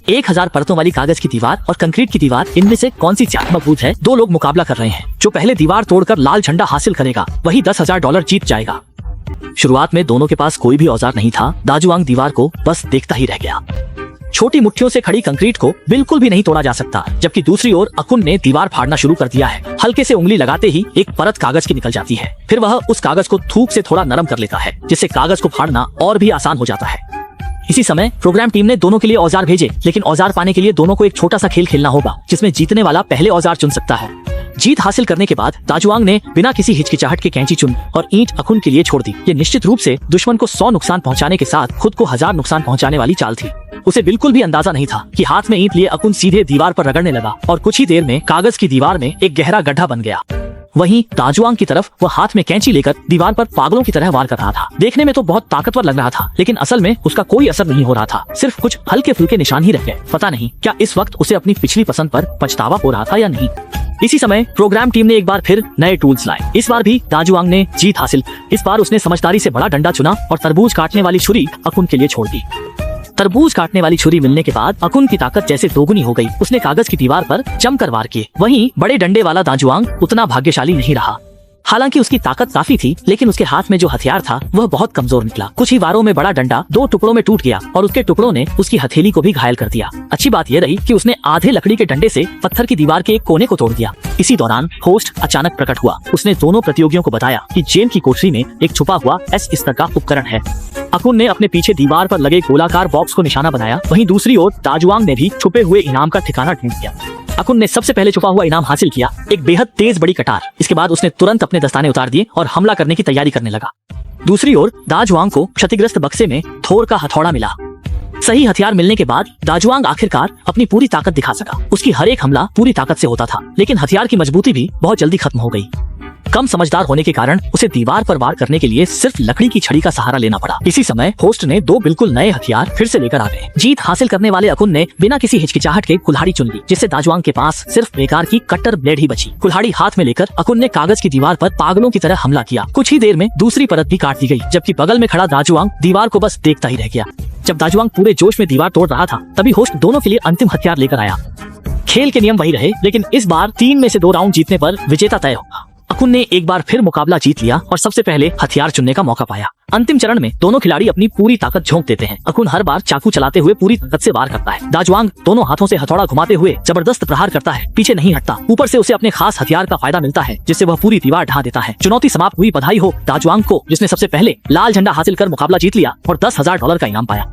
1000 परतों वाली कागज की दीवार और कंक्रीट की दीवार, इनमें से कौन सी ज्यादा मजबूत है? दो लोग मुकाबला कर रहे हैं। जो पहले दीवार तोड़कर लाल झंडा हासिल करेगा वही $10,000 जीत जाएगा। शुरुआत में दोनों के पास कोई भी औजार नहीं था। दाजुआंग दीवार को बस देखता ही रह गया। छोटी मुट्ठियों से खड़ी कंक्रीट को बिल्कुल भी नहीं तोड़ा जा सकता, जबकि दूसरी ओर अकुन ने दीवार फाड़ना शुरू कर दिया है। हल्के से उंगली लगाते ही एक परत कागज की निकल जाती है। फिर वह उस कागज को थूक से थोड़ा नरम कर लेता है, जिससे कागज को फाड़ना और भी आसान हो जाता है। इसी समय प्रोग्राम टीम ने दोनों के लिए औजार भेजे, लेकिन औजार पाने के लिए दोनों को एक छोटा सा खेल खेलना होगा, जिसमें जीतने वाला पहले औजार चुन सकता है। जीत हासिल करने के बाद दाजुआंग ने बिना किसी हिचकिचाहट के कैंची चुन और ईंट अकुन के लिए छोड़ दी। ये निश्चित रूप से दुश्मन को 100 नुकसान पहुंचाने के साथ खुद को 1000 नुकसान पहुंचाने वाली चाल थी। उसे बिल्कुल भी अंदाजा नहीं था कि हाथ में ईंट लिए अकुन सीधे दीवार पर रगड़ने लगा और कुछ ही देर में कागज की दीवार में एक गहरा गड्ढा बन गया। वहीं दाजुआंग की तरफ वह हाथ में कैंची लेकर दीवार पर पागलों की तरह वार कर रहा था। देखने में तो बहुत ताकतवर लग रहा था, लेकिन असल में उसका कोई असर नहीं हो रहा था। सिर्फ कुछ हल्के फुल्के निशान ही रह गए। पता नहीं क्या इस वक्त उसे अपनी पिछली पसंद पर पछतावा हो रहा था या नहीं। इसी समय प्रोग्राम टीम ने एक बार फिर नए टूल्स लाए। इस बार भी दाजुआंग ने जीत हासिल। इस बार उसने समझदारी से बड़ा डंडा चुना और तरबूज काटने वाली छुरी अकुन के लिए छोड़ दी। तरबूज काटने वाली छुरी मिलने के बाद अकुन की ताकत जैसे दोगुनी हो गई। उसने कागज की दीवार पर जमकर वार किए। वहीं बड़े डंडे वाला दाजुआंग उतना भाग्यशाली नहीं रहा। हालांकि उसकी ताकत काफी थी, लेकिन उसके हाथ में जो हथियार था वह बहुत कमजोर निकला। कुछ ही वारों में बड़ा डंडा 2 टुकड़ों में टूट गया और उसके टुकड़ों ने उसकी हथेली को भी घायल कर दिया। अच्छी बात यह रही कि उसने आधे लकड़ी के डंडे से पत्थर की दीवार के एक कोने को तोड़ दिया। इसी दौरान होस्ट अचानक प्रकट हुआ। उसने दोनों प्रतियोगियों को बताया कि जेल की कोठरी में एक छुपा हुआ S स्तर का उपकरण है। अकुन ने अपने पीछे दीवार पर लगे गोलाकार बॉक्स को निशाना बनाया। वहीं दूसरी ओर दाजुआंग ने भी छुपे हुए इनाम का ठिकाना ढूंढ लिया। अकुन ने सबसे पहले छुपा हुआ इनाम हासिल किया, एक बेहद तेज बड़ी कटार। इसके बाद उसने तुरंत अपने दस्ताने उतार दिए और हमला करने की तैयारी करने लगा। दूसरी ओर दाजुआंग को क्षतिग्रस्त बक्से में थोर का हथौड़ा मिला। सही हथियार मिलने के बाद दाजुआंग आखिरकार अपनी पूरी ताकत दिखा सका। उसकी हर एक हमला पूरी ताकत से होता था, लेकिन हथियार की मजबूती भी बहुत जल्दी खत्म हो गई। कम समझदार होने के कारण उसे दीवार पर वार करने के लिए सिर्फ लकड़ी की छड़ी का सहारा लेना पड़ा। इसी समय होस्ट ने 2 बिल्कुल नए हथियार फिर से लेकर आ गए। जीत हासिल करने वाले अकुन ने बिना किसी हिचकिचाहट के कुल्हाड़ी चुन ली, जिससे दाजुआंग के पास सिर्फ बेकार की कट्टर ब्लेड ही बची। कुल्हाड़ी हाथ में लेकर अकुन ने कागज की दीवार पर पागलों की तरह हमला किया। कुछ ही देर में दूसरी परत भी काट दी गई, जबकि बगल में खड़ा दाजुआंग दीवार को बस देखता ही रह गया। जब दाजुआंग पूरे जोश में दीवार तोड़ रहा था, तभी होस्ट दोनों के लिए अंतिम हथियार लेकर आया। खेल के नियम वही रहे, लेकिन इस बार 3 में से 2 राउंड जीतने पर विजेता तय होगा। अकुन ने एक बार फिर मुकाबला जीत लिया और सबसे पहले हथियार चुनने का मौका पाया। अंतिम चरण में दोनों खिलाड़ी अपनी पूरी ताकत झोंक देते हैं। अकुन हर बार चाकू चलाते हुए पूरी ताकत से वार करता है। दाजुआंग दोनों हाथों से हथौड़ा घुमाते हुए जबरदस्त प्रहार करता है, पीछे नहीं हटता। ऊपर से उसे अपने खास हथियार का फायदा मिलता है, जिससे वह पूरी दीवार ढा देता है। चुनौती समाप्त हुई। बधाई हो दाजुआंग को, जिसने सबसे पहले लाल झंडा हासिल कर मुकाबला जीत लिया और $10,000 का इनाम पाया।